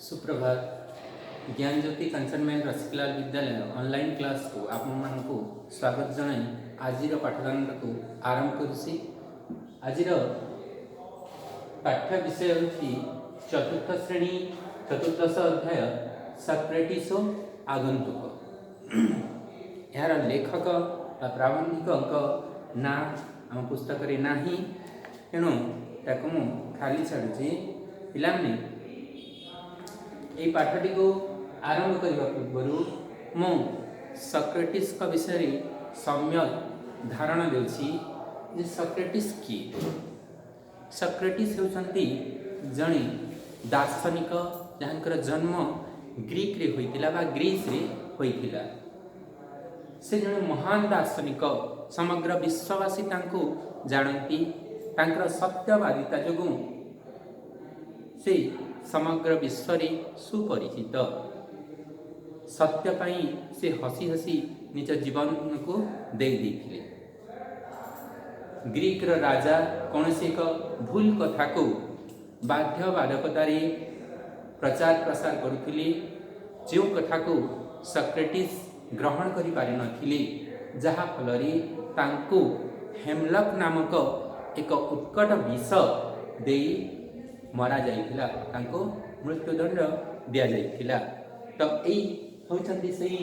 सुप्रभात। ज्ञान ज्योति कंसर्नमेंट रसिकलाल विद्यालय ऑनलाइन क्लास को आपण को स्वागत जनाई आज पाठदान को आरंभ करुसी। आज पाठ्य विषय होची चतुर्थ श्रेणी चतुर्दश अध्याय सॉक्रेटिस आगंतुक। यार लेखक प्राबंधिक अंक ना आम पुस्तक रे नाही, तेणु ताको मु खाली छाड़ुची। पिलाने यही पाठटी को आरंभ करने पूर्व मु सॉक्रेटिस का विषय सम्यक धारणा देउछि जे सॉक्रेटिस किए। सॉक्रेटिस होउछंती जणे दार्शनिक जहाँकर जन्म ग्रीक रे होइतिला बा ग्रीस रे होइतिला। से जणे महान दार्शनिक, समग्र विश्ववासी तांको जानती। तांकर सत्यवादिता जोगु से समग्र विश्व रे सुपरिचित। सत्य पाई से हसी हसी निज जीवन को दे देथिले। ग्रीक रो राजा कौन से एक भूल कथा को बाध्यबाधकतार प्रचार प्रसार करुथिले, जो कथा को सॉक्रेटिस ग्रहण करि पारि नथिले, जहा फलरे तांको हेमलक नामक एक उत्कट विष दे मरा जाइथिला, तांको मृत्युदंड दिया जाइथिला। तो एई होउछंती सही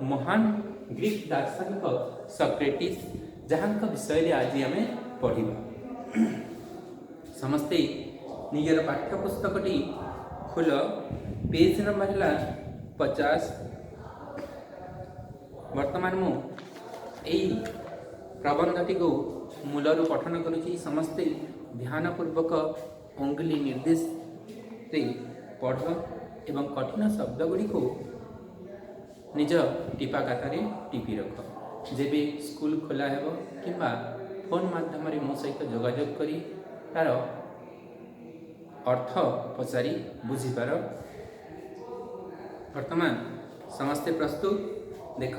महान ग्रीक दार्शनिक सॉक्रेटिस, जहाँक विषय रे आज आमे पढ़िबा। समस्ते निजर पाठ्य पुस्तकटी खोल, पेज नंबर है 50। वर्तमान मु एई प्रबंधटी को मूलरू पठन करुछि। समस्ते ध्यानपूर्वक अंगुली निर्देश से पढ़ एवं कठिन शब्द गुड़ी को निज टीपा खातारे टीपी रख। जेबे स्कूल खोला हेबो किंबा फोन माध्यम मो सहित जोगाजोग करी तार अर्थ पचारि बुझीपार। वर्तमान समस्ते प्रस्तुत। देख,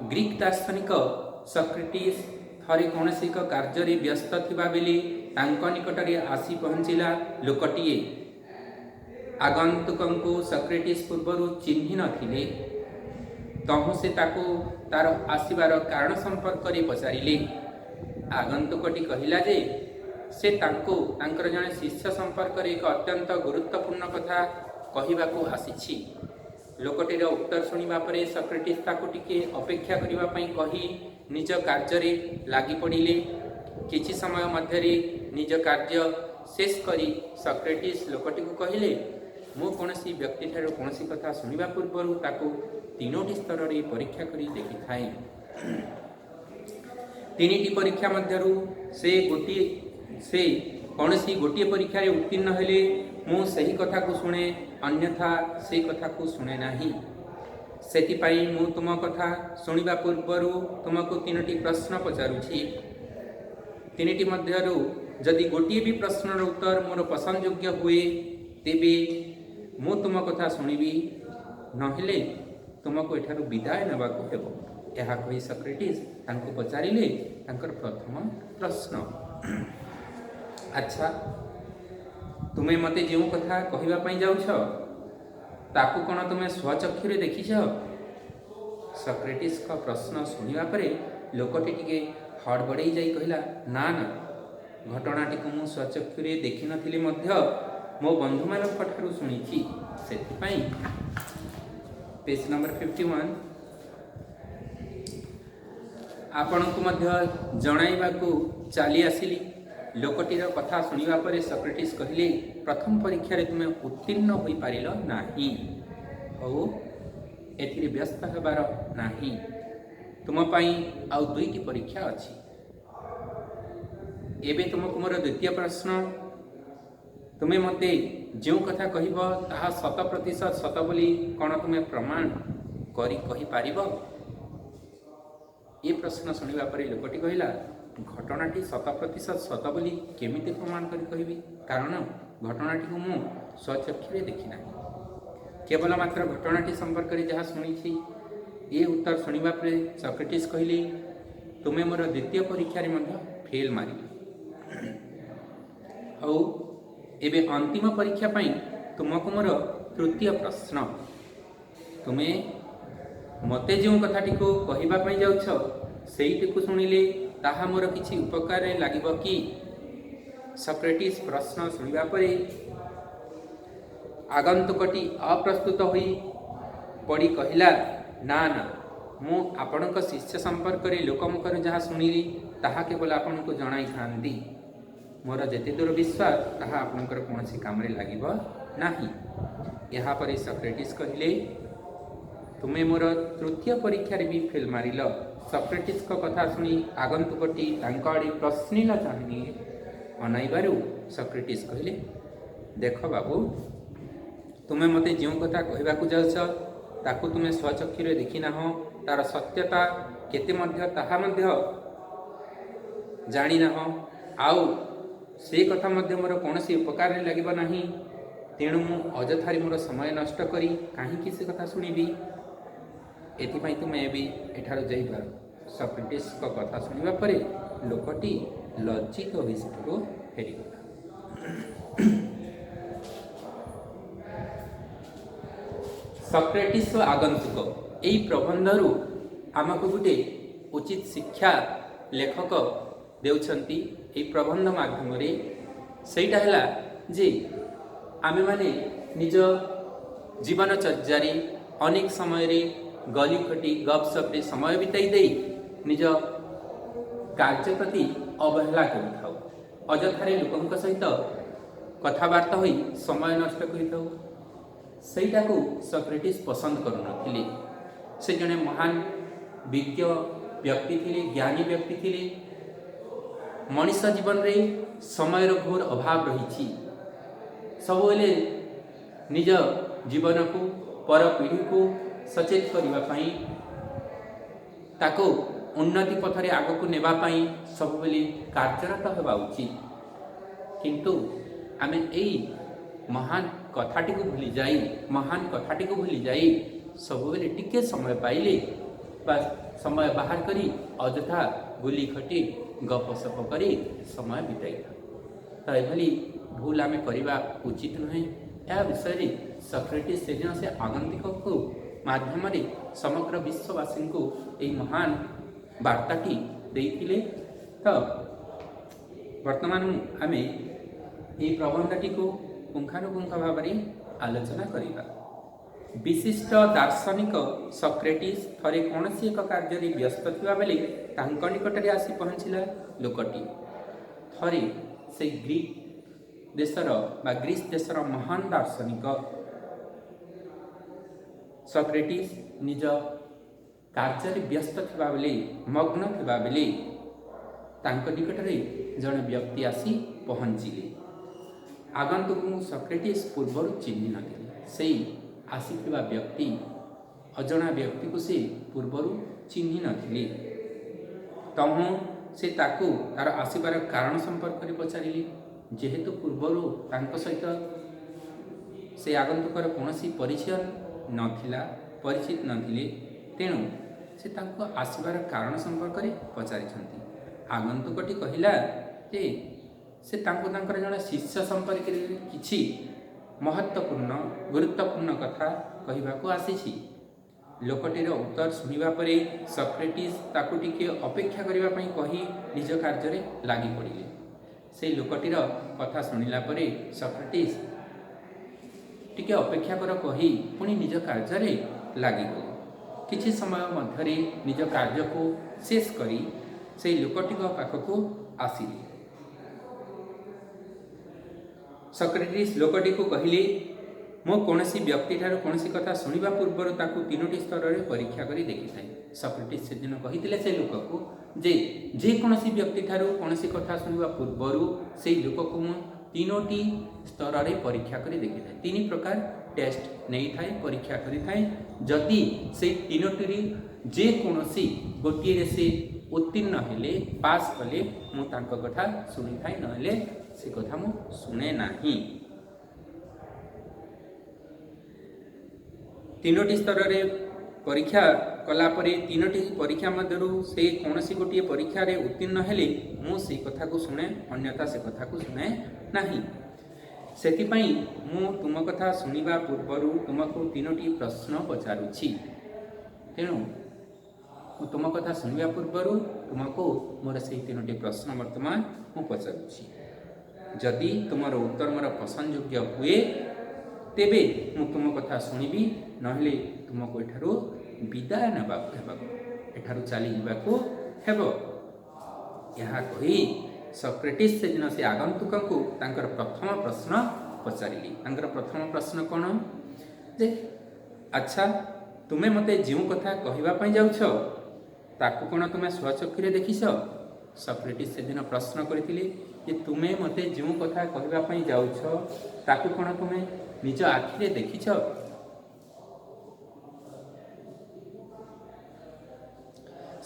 ग्रीक दार्शनिक सॉक्रेटिस थरे कौन से एक कार्य व्यस्त थिबा बेली तांको निकटरे आसी पहुँचला लोकटीए। आगंतुक को सॉक्रेटिस पूर्वर चिन्हि नथिले। तहु से ताको तार आसीबार कारण संपर्क रे पचारिले। आगंतुकटी कहिला जे से तांको तांकर जने शिष्य संपर्क रे एक अत्यंत गुरुत्वपूर्ण कथा कहिबाको आसीछि। लोकटीर उत्तर सुनिबा परे सॉक्रेटिस ताको टिके अपेक्षा करिबा पई कहि निज कार्य रे लागि पड़िले। किछि समय मध्य निज कार्य शेष करी सॉक्रेटिस लोकटी को कहिले, मु कोनसी व्यक्ति ठारो कोनसी कथा सुनिबा पूर्व ताको तीनोटी स्तर रे परीक्षा करी देखि थाए। तीनिटी परीक्षा मध्यरु से कोनसी गोटे परीक्षा रे उत्तीर्ण हेले मु सही कथा को सुने, अन्यथा से कथा को सुने नाही। सेतिपाई मु तुम कथा सुनिबा पूर्व तुमको तीनोटी प्रश्न पचारुछि। तीनिटी मध्यरु जदि गोटे भी प्रश्नर उत्तर मोर पसंद योग्य हुए, तेबे मु तुम कथा सुनिबी, नहेले तुमको एठारु विदाय नेबाको हेबो। एहा कहि सॉक्रेटिस तांको पचारिले तांकर प्रथम प्रश्न, अच्छा तुमे मते जेउ कथा कहिबा पई जाउछ ताकू कोन तुमे स्वचक्षु रे देखिछ? सॉक्रेटिस का प्रश्न सुनिबा परे लोकटी टिके हड़बड़े जाई कहिला, ना ना, घटनाटी को मु स्वचक्षु रे देखि नथिले मध्य मो बंधु मानक ठारू सुनिछि। सेतिपाई पेज नंबर 51 आपण को मध्य जणाइबा को चली आसिली। लोकटीर कथा सुनिबा परे सॉक्रेटिस कहिले, प्रथम परीक्षा रे तुमे उत्तीर्ण होई पारिलो नाही ओ एथिरे व्यस्त हेबार नाही। तुम पाई आउ दुईटी परीक्षा अछि। एबे तुमको मोर द्वितीय प्रश्न, तुमे मते जो कथा कहिब ताहा 100% सत बोली कोन तुमे प्रमाण करी कहि पारिब? ये प्रश्न सुनिबा परे लोकटी कहिला, घटनाटी 100% सत बोली केमिति प्रमाण करी कहिबी, कारण घटनाटी को मु स्वचक्षुरे देखि नाही। केवल मात्र घटनाटी संपर्क रे जहा सुनिछि। ये उत्तर सुनिबा परे सॉक्रेटिस कहिले, तुमे मोर द्वितीय परीक्षा रे मध्य फेल मारिल। हौ एबे अंतिम परीक्षा पाई तुमको मोर तृतीय प्रश्न, तुमे मते जो कथाटी को कहवाई जाउछ सेईटी को शुणिले ताहा मोर किछि उपकार लागिब कि? सक्रेटिस प्रश्न शुणिबा परे आगंतुकटी अप्रस्तुत होई पड़ी कहिला, ना ना, मु आपणक शिष्य संपर्क रे लोकमुखर जहाँ शुणिली ताहा केवल आपनको जणाई थांती। मोर जेते दूर विश्वास ताहा आपणकर कोनसी काम रे लागिब नाही। यहाँ परे सक्रेटिस कहिले, तुमे मोर तृतीय परीक्षा रे भी फेल मारिल। सक्रेटिस को कथा सुनी आगंतुकटी तांको आड़े प्रश्निल चाहनी अनाइबारु सक्रेटिस कहिले, देख बाबू, तुमे मते जो कथा कहबाकू जाउछ ताकू तुमे स्वचक्षुरे देखि नाहो, तार सत्यता केते मध्य ताहा मध्य जानी नाहो, आउ से कथा मध्य मोर कोनसी उपकार लागिब नाही। तेणु मु अजथारी मोर समय नष्ट करी काहींकि से कथा शुणिबी, एथिपाई तुमे एबी एठार जाइबार। सक्रेटिस को कथा शुणिबा परे लोकटी लज्जित होई सेठू फेरीगला। सक्रेटिस आगंतुक यही प्रबंधरू आमको गोटे उचित शिक्षा लेखक देउछंती। यही प्रबंध माध्यम रे सेटा हैला जे आमे माने निज जीवनचर्यारे अनेक समय रे गली खटी गपसप रे समय बिताई दे निज कार्य प्रति अवहेला करिथाउ, अजथारे लोकंक सहित कथबार्ता होई समय नष्ट करिथाउ। सेटा को सक्रेटिस पसंद करू नथिले। से जने महान विज्ञ व्यक्ति थिले, ज्ञानी व्यक्ति थिले। मनुष जीवन रे समय घोर अभाव रही। सब बेले निज जीवन को पर पीढ़ी को सचेत करने पाई, ताको उन्नति पथरे आग को नेबा पाई सब बेले कार्यरत होगा उचित। किंतु आमे एई महान कथाटी को भूली जाई, महान कथाटी को भूली जाई सब बेले टिके समय पाइले बस समय बाहर करी अजथा गुली खटी गपसप करी समय बिताई था। एभली भूल आमे करिबा उचित नुहे। यह विषय सक्रेटिस से दिन से आगंतुक को माध्यम रे समग्र विश्ववासी को यही महान वार्ताटी देइथिले। तो वर्तमान आमे यही प्रबंधटी को पुंखानुपुंख भाव में आलोचना करिबा। विशिष्ट दार्शनिक सक्रेटिस थरे कौनसी एक कार्य रे व्यस्त थिबा बेले तांको निकटरे आसी पहुँचला लोकटी। थरे से ग्रीक देशर बा ग्रीस देशर महान दार्शनिक सक्रेटिस निज कार्य रे व्यस्त थिबा बेले मग्न थिबा बेले तांको निकटरे जने व्यक्ति आसी पहुँचिले। आगंतुक सक्रेटिस पूर्वर चिन्ह नथिले। से आसीथिबा व्यक्ति अजणा व्यक्ति को से पूर्वर चिन्ह नथिले। तहु से ताकू तार आसीबार कारण संपर्क रे पचारिले। जेहेतु पूर्वर तांको सहित से आगंतुकर कोनसी परिचय नथिला, परिचित नथिले, तेणु से तांको आसीबार कारण संपर्क रे पचारिछंती। आगंतुकटी कहिला जे से तांको तांकर जण शिष्य संपर्क रे किछि महत्वपूर्ण गुरुत्वपूर्ण कथा कहबाको आसीछि। लोकटीर उत्तर शुणिबा परे सक्रेटिस ताकू टिके अपेक्षा करिबा पई कही निज कार्य रे लागि पड़िले। से लोकटीर कथा शुणिला परे सक्रेटिस टिके अपेक्षा कर कही पुणी निज कार्य रे लागि गले। किछि समय मध्यरे निज कार्य को शेष करी से लोकटीक पाखको आसिले। सक्रेटिस लोकटी को कहले, मो कौनसी व्यक्ति ठार कौनसी कथा शुणिबा पूर्वर ताकू तीनोटी स्तर रे परीक्षा करी देखि थाए। सक्रेटिस से दिन कहिथिले से लोक को जे कौनसी व्यक्ति ठार कौनसी कथा शुणिबा पूर्वर से लोक को मो तीनोटी स्तर रे परीक्षा करी देखि थाए। तीन प्रकार टेस्ट नहीं थाए, परीक्षा करी थाए। जदि से तीनोटी जे कौनसी गोटिए रे से उत्तीर्ण हेले पास कले मु तांको कथा शुणी थाए, नहेले से कथा मु शुणे नाही। तीनोटी स्तर रे परीक्षा कला परे तीनोटी परीक्षा मध्यरु से कौनसी गोटिए परीक्षा रे उत्तीर्ण हेले मु से कथा को शुणे, अन्यथा से कथा को शुणे नाही। ସେଥିପାଇଁ ମୁଁ ତୁମ କଥା ଶୁଣିବା ପୂର୍ବରୁ ତୁମକୁ 3ଟି ପ୍ରଶ୍ନ ପଚାରୁଛି। ତେଣୁ ମୁଁ ତୁମ କଥା ଶୁଣିବା ପୂର୍ବରୁ ତୁମକୁ ମୋର ସେହି 3ଟି ପ୍ରଶ୍ନ ବର୍ତ୍ତମାନ ମୁଁ ପଚାରୁଛି। ଯଦି ତୁମର ଉତ୍ତର ମୋର ପସନ୍ଦଯୋଗ୍ୟ ହୁଏ ତେବେ ମୁଁ ତୁମ କଥା ଶୁଣିବି, ନହେଲେ ତୁମକୁ ଏଠାରୁ ବିଦାୟ ନେବାକୁ ହେବ, ଏଠାରୁ ଚାଲିଯିବାକୁ ହେବ। ଏହା କହି ସକ୍ରେଟିସ୍ ସେଦିନ ସେ ଆଗନ୍ତୁକଙ୍କୁ ତାଙ୍କର ପ୍ରଥମ ପ୍ରଶ୍ନ ପଚାରିଲେ। ତାଙ୍କର ପ୍ରଥମ ପ୍ରଶ୍ନ କ'ଣ ଯେ ଆଚ୍ଛା, ତୁମେ ମୋତେ ଯେଉଁ କଥା କହିବା ପାଇଁ ଯାଉଛ ତାକୁ କ'ଣ ତୁମେ ସ୍ୱଚକ୍ଷୁରେ ଦେଖିଛ? ସକ୍ରେଟିସ୍ ସେଦିନ ପ୍ରଶ୍ନ କରିଥିଲେ ଯେ ତୁମେ ମୋତେ ଯେଉଁ କଥା କହିବା ପାଇଁ ଯାଉଛ ତାକୁ କ'ଣ ତୁମେ ନିଜ ଆଖିରେ ଦେଖିଛ?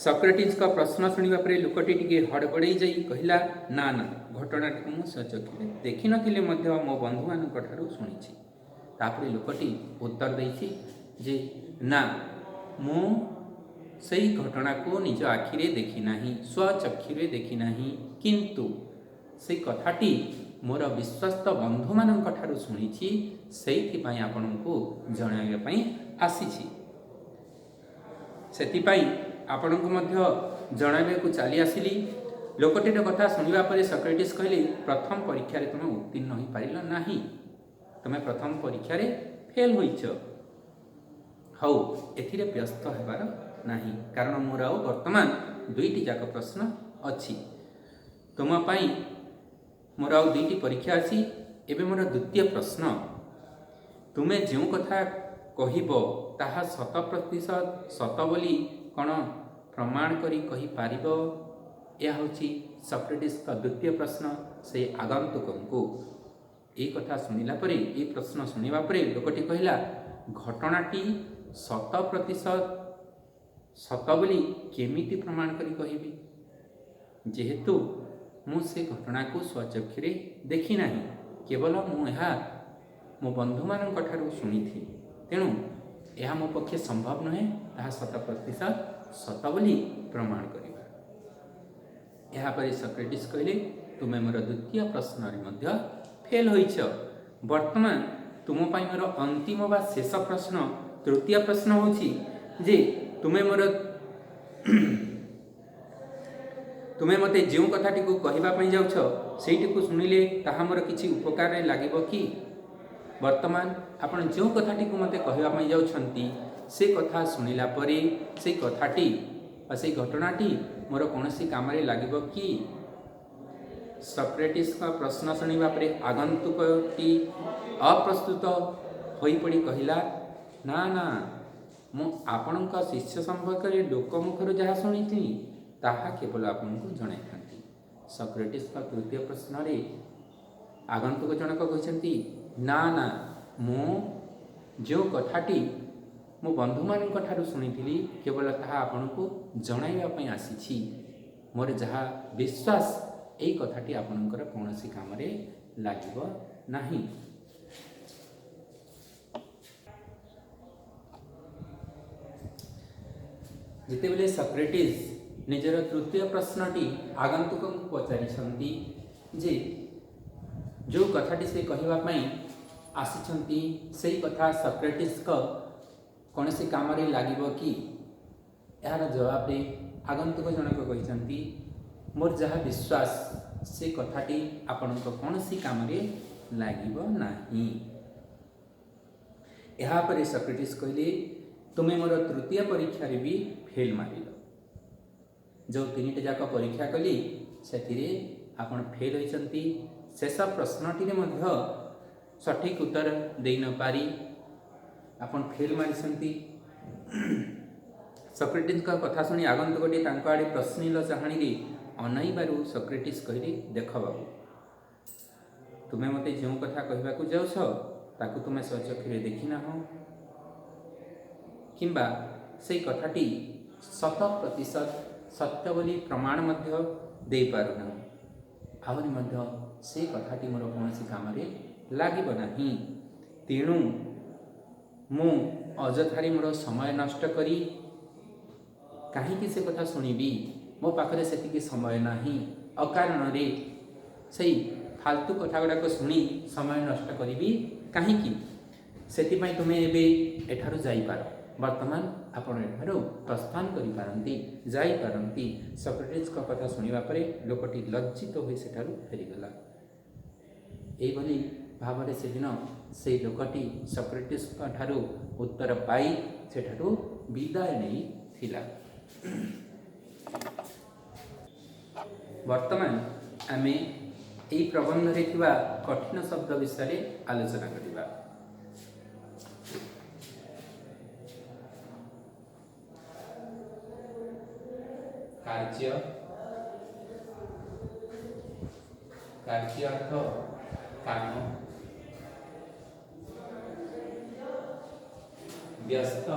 ସକ୍ରେଟିସ୍ଙ୍କ ପ୍ରଶ୍ନ ଶୁଣିବା ପରେ ଲୋକଟି ଟିକେ ହଡ଼ବଡ଼େଇ ଯାଇ କହିଲା, ନା ନା, ଘଟଣାଟିକୁ ମୁଁ ସ୍ୱଚକ୍ଷୁରେ ଦେଖିନଥିଲେ ମଧ୍ୟ ମୋ ବନ୍ଧୁମାନଙ୍କ ଠାରୁ ଶୁଣିଛି। ତାପରେ ଲୋକଟି ଉତ୍ତର ଦେଇଛି ଯେ ନା, ମୁଁ ସେହି ଘଟଣାକୁ ନିଜ ଆଖିରେ ଦେଖି ନାହିଁ, ସ୍ୱଚକ୍ଷୁରେ ଦେଖି ନାହିଁ, କିନ୍ତୁ ସେହି କଥାଟି ମୋର ବିଶ୍ୱସ୍ତ ବନ୍ଧୁମାନଙ୍କ ଠାରୁ ଶୁଣିଛି, ସେଇଥିପାଇଁ ଆପଣଙ୍କୁ ଜଣାଇବା ପାଇଁ ଆସିଛି। ସେଥିପାଇଁ ଆପଣଙ୍କୁ ମଧ୍ୟ ଜଣାଇବାକୁ ଚାଲି ଆସିଲି। ଲୋକଟିର କଥା ଶୁଣିବା ପରେ ସକ୍ରେଟିସ୍ କହିଲେ, ପ୍ରଥମ ପରୀକ୍ଷାରେ ତୁମେ ଉତ୍ତୀର୍ଣ୍ଣ ହୋଇପାରିଲ ନାହିଁ, ତୁମେ ପ୍ରଥମ ପରୀକ୍ଷାରେ ଫେଲ୍ ହୋଇଛ। ହଉ, ଏଥିରେ ବ୍ୟସ୍ତ ହେବାର ନାହିଁ, କାରଣ ମୋର ଆଉ ବର୍ତ୍ତମାନ 2ଟି ଯାକ ପ୍ରଶ୍ନ ଅଛି। ତୁମ ପାଇଁ ମୋର ଆଉ 2ଟି ପରୀକ୍ଷା ଅଛି। ଏବେ ମୋର ଦ୍ୱିତୀୟ ପ୍ରଶ୍ନ, ତୁମେ ଯେଉଁ କଥା କହିବ ତାହା 100% ସତ ବୋଲି କ'ଣ ପ୍ରମାଣ କରି କହିପାରିବ? ଏହା ହେଉଛି ସକ୍ରେଟିସ୍ଙ୍କ ଦ୍ୱିତୀୟ ପ୍ରଶ୍ନ ସେ ଆଗନ୍ତୁକଙ୍କୁ। ଏହି କଥା ଶୁଣିଲା ପରେ, ଏହି ପ୍ରଶ୍ନ ଶୁଣିବା ପରେ ଲୋକଟି କହିଲା, ଘଟଣାଟି 100% ସତ ବୋଲି କେମିତି ପ୍ରମାଣ କରି କହିବି? ଯେହେତୁ ମୁଁ ସେ ଘଟଣାକୁ ସ୍ୱଚକ୍ଷୁରେ ଦେଖି ନାହିଁ, କେବଳ ମୁଁ ଏହା ମୋ ବନ୍ଧୁମାନଙ୍କ ଠାରୁ ଶୁଣିଥିଲି, ତେଣୁ ଏହା ମୋ ପକ୍ଷେ ସମ୍ଭବ ନୁହେଁ ତାହା 100% ସତ ବୋଲି ପ୍ରମାଣ କରିବା। ଏହାପରେ ସକ୍ରେଟିସ୍ କହିଲେ, ତୁମେ ମୋର ଦ୍ୱିତୀୟ ପ୍ରଶ୍ନରେ ମଧ୍ୟ ଫେଲ୍ ହୋଇଛ। ବର୍ତ୍ତମାନ ତୁମ ପାଇଁ ମୋର ଅନ୍ତିମ ବା ଶେଷ ପ୍ରଶ୍ନ, ତୃତୀୟ ପ୍ରଶ୍ନ ହେଉଛି ଯେ ତୁମେ ମୋତେ ଯେଉଁ କଥାଟିକୁ କହିବା ପାଇଁ ଯାଉଛ ସେଇଟିକୁ ଶୁଣିଲେ ତାହା ମୋର କିଛି ଉପକାରରେ ଲାଗିବ କି? ବର୍ତ୍ତମାନ ଆପଣ ଯେଉଁ କଥାଟିକୁ ମୋତେ କହିବା ପାଇଁ ଯାଉଛନ୍ତି ସେ କଥା ଶୁଣିଲା ପରେ ସେଇ କଥାଟି ବା ସେଇ ଘଟଣାଟି ମୋର କୌଣସି କାମରେ ଲାଗିବ କି? ସକ୍ରେଟିସ୍ଙ୍କ ପ୍ରଶ୍ନ ଶୁଣିବା ପରେ ଆଗନ୍ତୁକଟି ଅପ୍ରସ୍ତୁତ ହୋଇପଡ଼ି କହିଲା, ନା ନା, ମୁଁ ଆପଣଙ୍କ ଶିଷ୍ୟ ସମ୍ପର୍କରେ ଲୋକମୁଖରୁ ଯାହା ଶୁଣିଥିଲି ତାହା କେବଳ ଆପଣଙ୍କୁ ଜଣାଇଥାନ୍ତି। ସକ୍ରେଟିସ୍ଙ୍କ ତୃତୀୟ ପ୍ରଶ୍ନରେ ଆଗନ୍ତୁକ ଜଣକ କହିଛନ୍ତି, ନା ନା, ମୁଁ ଯେଉଁ କଥାଟି ମୋ ବନ୍ଧୁମାନଙ୍କ ଠାରୁ ଶୁଣିଥିଲି କେବଳ ତାହା ଆପଣଙ୍କୁ ଜଣାଇବା ପାଇଁ ଆସିଛି। ମୋର ଯାହା ବିଶ୍ୱାସ, ଏହି କଥାଟି ଆପଣଙ୍କର କୌଣସି କାମରେ ଲାଗିବ ନାହିଁ। ଯେତେବେଳେ ସକ୍ରେଟିସ୍ ନିଜର ତୃତୀୟ ପ୍ରଶ୍ନଟି ଆଗନ୍ତୁକଙ୍କୁ ପଚାରିଛନ୍ତି ଯେ ଯେଉଁ କଥାଟି ସେ କହିବା ପାଇଁ ଆସିଛନ୍ତି ସେହି କଥା ସକ୍ରେଟିସ୍ଙ୍କ କୌଣସି କାମରେ ଲାଗିବ କି? ଏହାର ଜବାବରେ ଆଗନ୍ତୁକ ଜଣକ କହିଛନ୍ତି, ମୋର ଯାହା ବିଶ୍ୱାସ ସେ କଥାଟି ଆପଣଙ୍କ କୌଣସି କାମରେ ଲାଗିବ ନାହିଁ। ଏହାପରେ ସକ୍ରେଟିସ୍ କହିଲେ, ତୁମେ ମୋର ତୃତୀୟ ପରୀକ୍ଷାରେ ବି ଫେଲ୍ ମାରିଲ। ଯେଉଁ 3ଟି ଯାକ ପରୀକ୍ଷା କଲି ସେଥିରେ ଆପଣ ଫେଲ୍ ହୋଇଛନ୍ତି। ଶେଷ ପ୍ରଶ୍ନଟିରେ ମଧ୍ୟ ସଠିକ୍ ଉତ୍ତର ଦେଇ ନ ପାରି ଆପଣ ଫେଲ୍ ମାରିଛନ୍ତି। ସକ୍ରେଟିସ୍ଙ୍କ କଥା ଶୁଣି ଆଗନ୍ତୁକଟି ତାଙ୍କ ଆଡ଼େ ପ୍ରଶ୍ନିଲ ଚାହାଣୀରେ ଅନାଇବାରୁ ସକ୍ରେଟିସ୍ କହିଲେ, ଦେଖ ବାବୁ, ତୁମେ ମୋତେ ଯେଉଁ କଥା କହିବାକୁ ଯାଉଛ ତାକୁ ତୁମେ ସ୍ୱଚକ୍ଷୁରେ ଦେଖିନାହଁ, କିମ୍ବା ସେହି କଥାଟି 100% ସତ୍ୟ ବୋଲି ପ୍ରମାଣ ମଧ୍ୟ ଦେଇପାରୁନାହିଁ। ଆହୁରି ମଧ୍ୟ ସେ କଥାଟି ମୋର କୌଣସି କାମରେ ଲାଗିବ ନାହିଁ। ତେଣୁ ମୁଁ ଅଯଥାରେ ମୋର ସମୟ ନଷ୍ଟ କରି କାହିଁକି ସେ କଥା ଶୁଣିବି? ମୋ ପାଖରେ ସେତିକି ସମୟ ନାହିଁ। ଅକାରଣରେ ସେଇ फालतू कथा गुड़ाक शुणी समय नष्ट करी कहीं से तुम्हें एबे एठारु जाइपार वर्तमान आपण एठारु प्रस्थान करि पारंती जाई पारंती। सक्रेटिस का कथा सुनिबा परे लोकटी लज्जित होई सेठारु फेरीगला। एई भली भावरे से दिन से लोकटी सक्रेटिस का ठारु उत्तर पाई सेठारु विदाय नहीं थिला। वर्तमान आमे एई प्रबंध रे थिबा कठिन शब्द विषय आलोचना करिबा। कार्य कार्य अर्थ काम, व्यस्त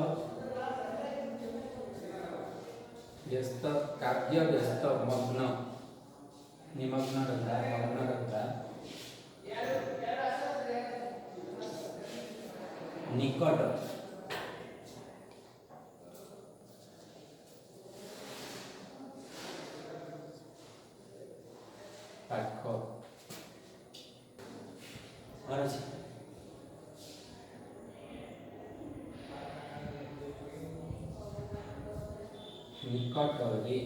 व्यस्त काव्य व्यस्त मग्न निमग्न रहता मग्न रहता निकट पाख निकटरे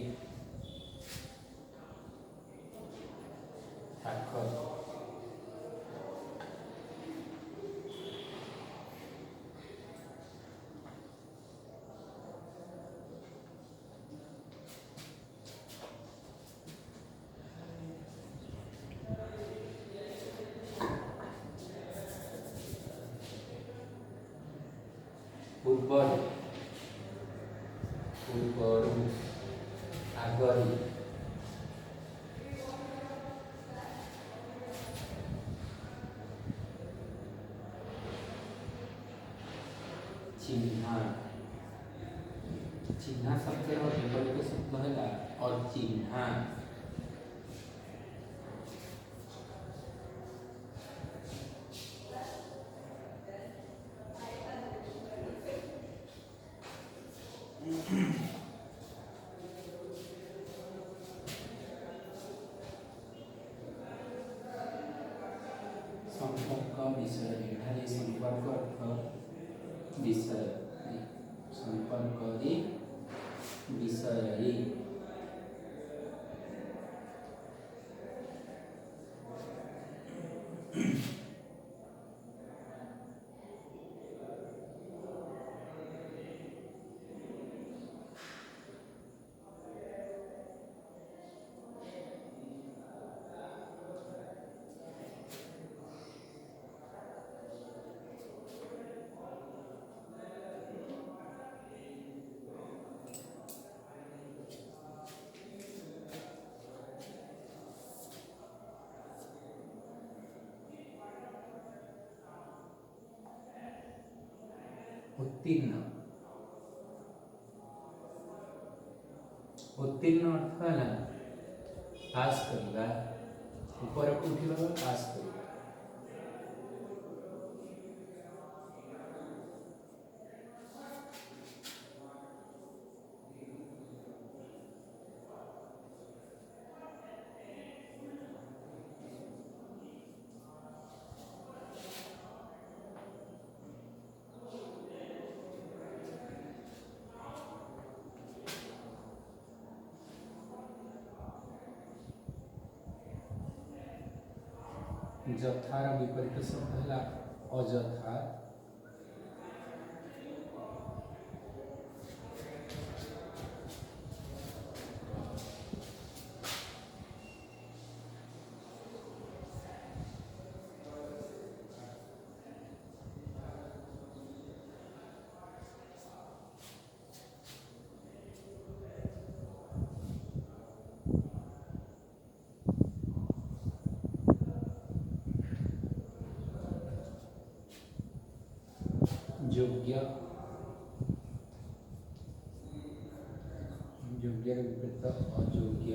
पाख पूर्वर पूर्वर आगरी चिन्हा चिन्हा शब्द विपरीत शब्द है और चिन्हा संपर्क विषय एठारे संपर्क अर्थ विषय संपर्क विषय उत्तीर्ण उत्तीर्ण अर्थ है पास करवा ऊपर को उठिबा पास करवा। जथार विपरीत शब्द है अजथा योग्य योग्य विपरीत अयोग्य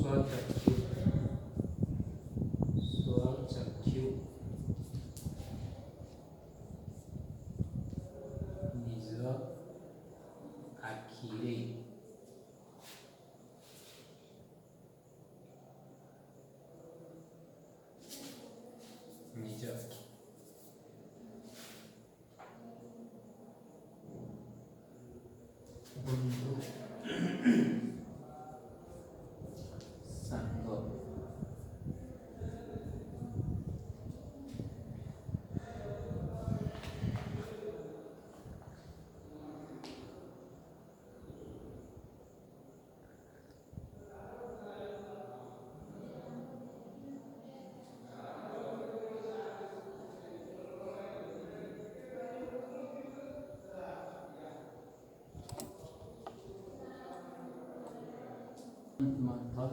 स्वचक्षु स्वचक्षु निज आखिरे निज आखि बंधु सांग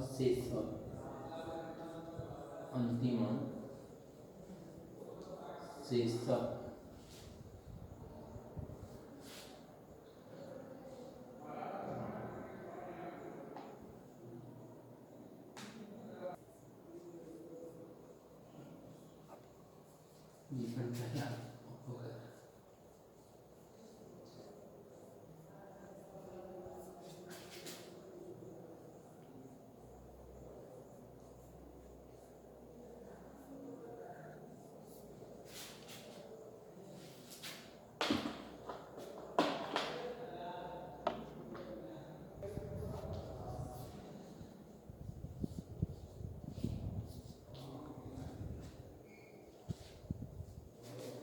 शेष अंतिम शेष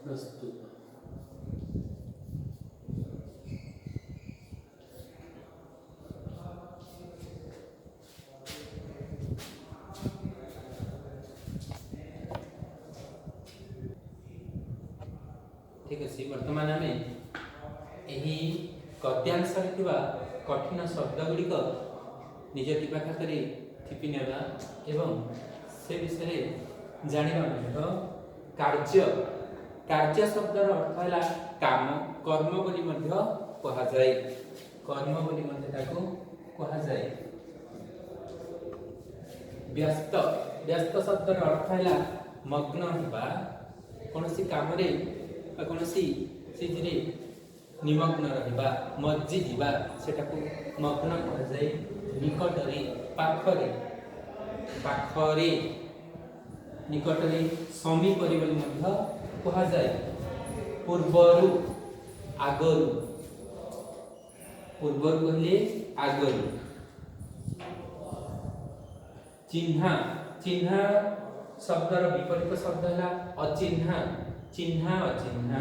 प्रस्तुत ठीक अच्छे बर्तमान आम यही गद्यांश कठिन शब्द गुड़िक निज टिपा खातारे थिपि नेबा एवं से विषय जानिबा कार्य कार्य शब्दर अर्थ है काम कर्म बोली मध्य कहा जाए कर्म बोली मध्य ताको कहा जाए व्यस्त व्यस्त शब्दर अर्थ है मग्न होबा कोनोसी काम रे कोनोसी चीज रे निमग्न रहिबा मज्जी दिबा सेटाको मग्न कहा जाए निकट रे पाखरे पाखरे निकट रे समीप रे बोली मध्य कहा जाए पूर्वरु आगरु पूर्वरु कहले आगरु चिन्हा चिन्हा शब्दर विपरीत शब्द है अचिन्हा चिन्हा अचिन्हा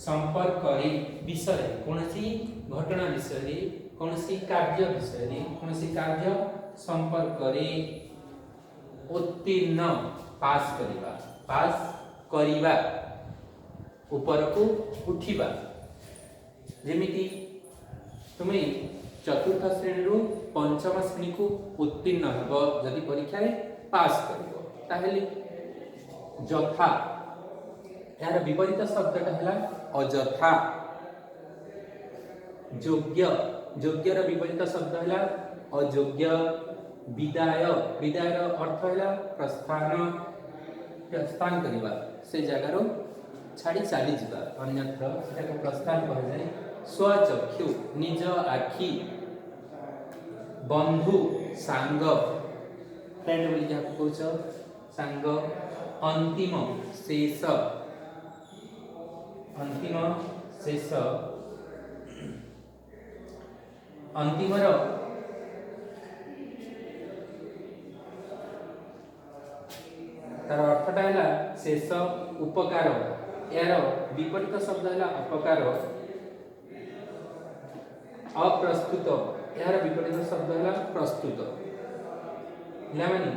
संपर्क विषय कौनसी घटना विषय कौनसी कार्य विषय कौनसी कार्य संपर्क उत्तीर्ण पास करिबा पास करिबा ऊपर को उठिबा जेमिति तुमे चतुर्थ श्रेणी रु पंचम श्रेणी को उत्तीर्ण हो जदि परीक्षा रे पास करिवो ताहेले जथा यार विपरीत शब्दटा है अजथा योग्य योग्यर विपरीत शब्द है अयोग्य विदाय विदायर अर्थ है प्रस्थान प्रस्थान करवा से जगार छाड़ी चली जा अन्यत्र सेटा प्रस्थान कह जाए स्वचक्षु निज आखि बंधु सांग फ्रेंड बोली जहाँ कौच सांग अंतिम शेष अंतिम शेष अंतिमर तार अर्थटा है शेष उपकार यार विपरीत शब्द है अपकार अप्रस्तुत यार विपरीत शब्द है प्रस्तुत पिलामाने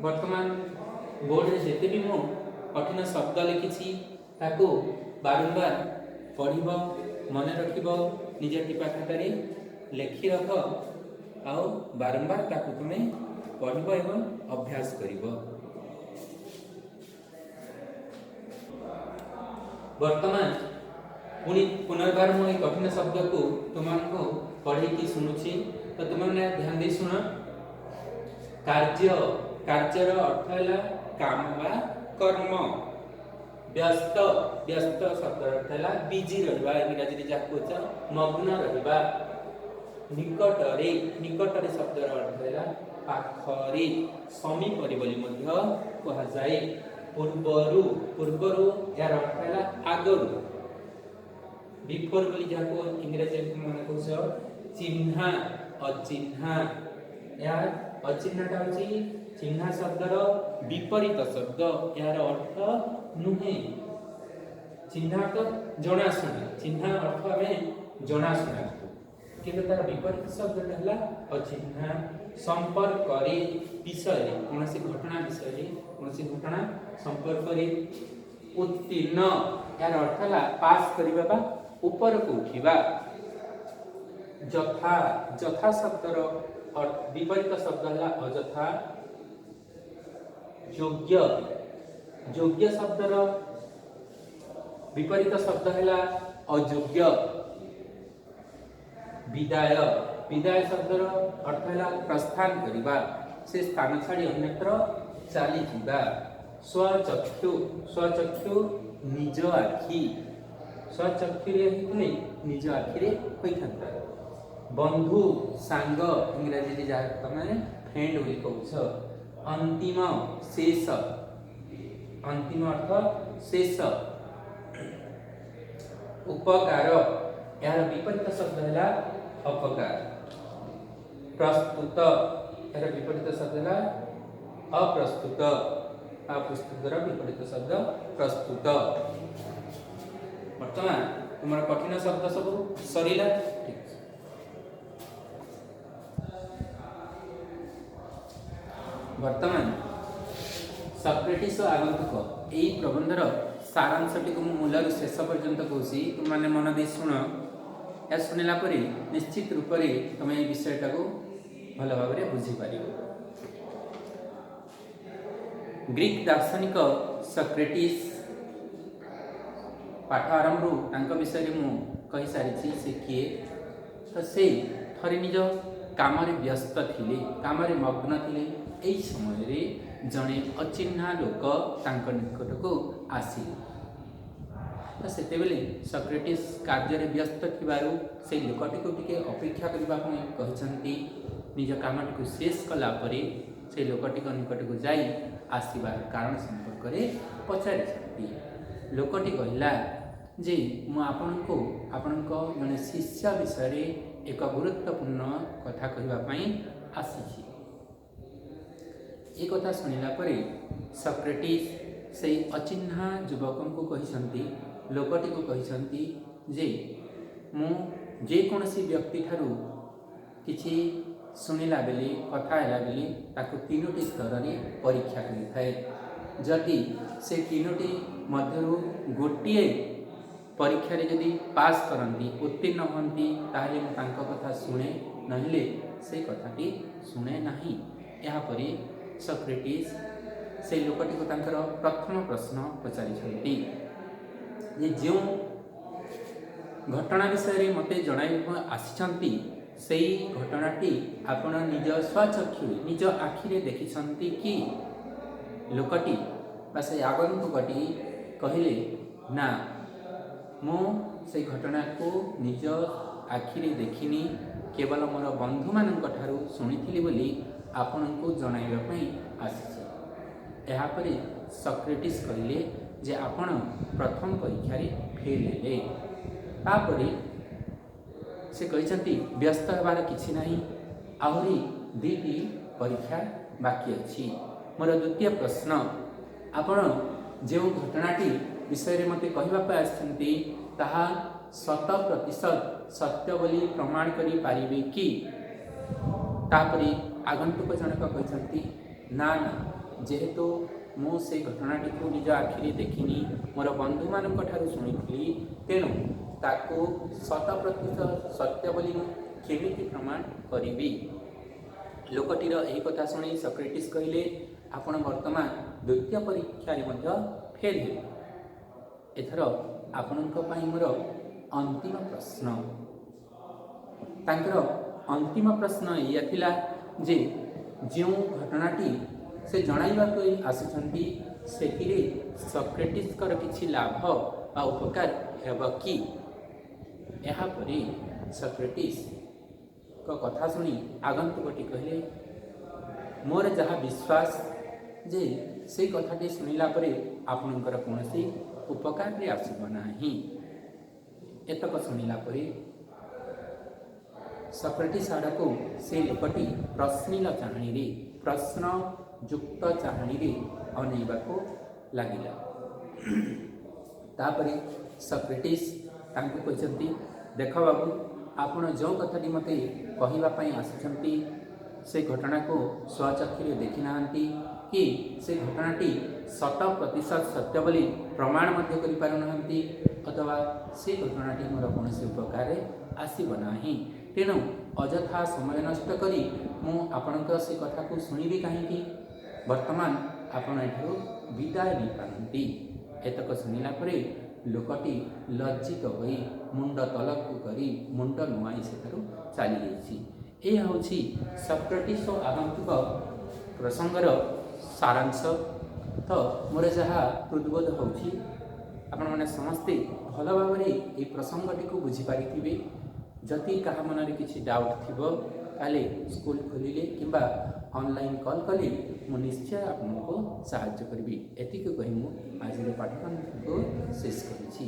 वर्तमान बोर्ड रे जेते भी मो कठिन शब्द लिखी ताको बारंबार पढ़िब मन रखिब निज टिपा खातारे लेखि रख आओ बारंबार ताको तुमे पढ़िब एवं अभ्यास करिब। वर्तमान पुनर्बार मु कठिन शब्द को तुमको पढ़ी शुणुची तो तुमने ध्यान दे सुन कार्य कार्यर अर्थ है काम बा कर्म व्यस्त व्यस्त शब्द अर्थ है बिजी रहा इंग्राजी जहाँ कह मग्न रहा निकटरे निकटरे शब्द अर्थ है पाखरे समीपरे बोली कह जाए पूर्वरु पूर्वरु यार अर्थ है आगरु बिफोर बोली जहाँ को इंग्राजी मन कह चिन्हा अचिन्हा यार अचिन्हाटा हूँ चिन्हा शब्दर विपरीत शब्द यार अर्थ नुहे चिन्हा तो जनाशुना चिन्हा अर्थ आम जनाशुना किंतु तार विपरीत शब्द है अचिन्हा संपर्क विषय कौन सी घटना विषय कौन सी घटना संपर्क उत्तीर्ण यार अर्थ है पास करवा ऊपर को उठा जथा जथा शब्दर विपरीत शब्द है अजथा योग्य योग्य शब्दर विपरीत शब्द है अयोग्य विदाय विदाय शब्दर अर्थ है प्रस्थान करवा से स्थान छाड़ी अन्यत्र चली जावा स्वचक्षु स्वचक्षु निज आखि स्वचक्षुरे निज आखिरे होता बंधु सांग इंग्राजी जहाँ तुम फ्रेंड बोली कह अंतिम शेष अंतिम अर्थ शेष उपकार यार विपरीत शब्द है अपकार प्रस्तुत यार विपरीत शब्द है अप्रस्तुत अप्रस्तुतर विपरीत शब्द प्रस्तुत बर्तमान तुम कठिन शब्द सब सरला बर्तमान सक्रेटिस आगंतुक यही प्रबंधर सारांशटी को मूलर शेष पर्यंत कौसी तुमने मन दे शुण या शुणिला परे निश्चित रूप से तुम ये विषयटा को भल भाव में बुझीपर ग्रीक दार्शनिक सक्रेटिस पाठ आरंभ विषय मु कही सारी से किए तो से थरे निज काम व्यस्त थिले काम मग्न थिले यही समय जड़े अचिन्हा लोक निकट को आसिले तो से सक्रेटिस कार्य व्यस्त से लोकटी को टिके अपेक्षा करने निज काम को शेष कलापर से लोकटी निकट को जाई आसबार कारण संपर्क में पचारि लोकटी कहला जे आपण जड़े शिष्य विषय एक गुरुत्वपूर्ण कथा कहवाई आसी ये कथा शुणिला परे सक्रेटिस से अचिन्हा युवक को कहते लोकटी को कहते जे मु जेकोसी व्यक्ति ठारू किछि शुणिला बेले कथा है बेले ताको तीनोटी स्तर में परीक्षा करिथाए जदि से तीनोटी मध्यरु गोटे परीक्षा रे यदि पास करती उत्तीर्ण होती ताहले मु तांको कथा शुणे नहिले से कथाटी शुणे नाही यापरे सक्रेटिस से लोकटी को तांकर प्रथम प्रश्न पचारि ये जो घटना विषय मते जणाई आसी से घटनाटी आपण निज स्वचक्षु निज आखिरे देखिछंती कि लोकटी बा से आगंतुकटी कहले ना मु से घटना को निज आखिरे देखिनी केवल मोर बंधु मानक ठारू शुणिथिली बोली आपण को जणाइबा पई आसी यापरे सक्रेटिस कहले जे आपण प्रथम परीक्षा रे फेल हेले तापरे से कहते व्यस्त होबार किछि नहीं आहरी दुईटी परीक्षा बाकी अच्छी मोर द्वितीय प्रश्न आपण जो घटनाटी विषय मते कहवाई आसछंती ताहा 100% सत्य बोली प्रमाण करि पारिबे कि तापरे आगंतुक जनक कहते ना ना जेहेतु मु से घटनाटी को निज आखिरे देखिनी मोर बंधु मानक ठारू शुणिथिली तेणु ताको 100% सत्य बोली केमिति प्रमाण करिबी लोकटीर एही कथा शुणी सक्रेटिस कहले आपण वर्तमान द्वितीय परीक्षा रे मध्य फेल हे एथर आपणक पई मोर अंतिम प्रश्न तांकर अंतिम प्रश्न या थिला जे जो घटनाटी से जणाइबा कोई आसुछंती सेतिरे सक्रेटिसकर किछि लाभ आ उपकार हेब कि। ଏହା ପରେ ସକ୍ରେଟିସ୍ कथा शुणी आगंतुकटी कहले मोर जहाँ विश्वास जे से कथाटी शुणिला परे आपणकर कौन उपकार रे आसब नाही। एतक शुणिला परे सक्रेटिस आड़क से लोकटी प्रश्निल चाहणी रे प्रश्न युक्त चाहणी रे अनेइबाको लागिला। तापरे सक्रेटिस तांको कहते देख बाबू आपण जो कथाटी मते कहवाई आसुचंती से घटना को स्वचक्षु देखी ना कि से घटनाटी 100% सत्य बोली प्रमाण मध्य करि पारु नाहंती अथवा से घटनाटी मोर कौन उपकार आसब नाही। तेणु अजथा समय नष्ट करी मु आपणक से कथा को शुणिबी कहीं वर्तमान आपण एठू विदाय नहीं पारती। एतक शुणिला परे लोकटी लज्जित होई मुंड तलकू करी मुंड नुआई से चली जाइए। यह हूँ सक्रेटिस और आगंतुक प्रसंगर सारांश। तो मोर जहाँ हृदबोध होने समस्ते भल भाव ये प्रसंगटी को बुझीपारे। जदि क्या मन में किसी डाउट थी ताले स्कूल खोलिले किंबा ऑनलाइन कॉल कले मु निश्चय आपको साहाय्य करी। एतिक कही मु आज पाठ्यक्रम को शेष करी।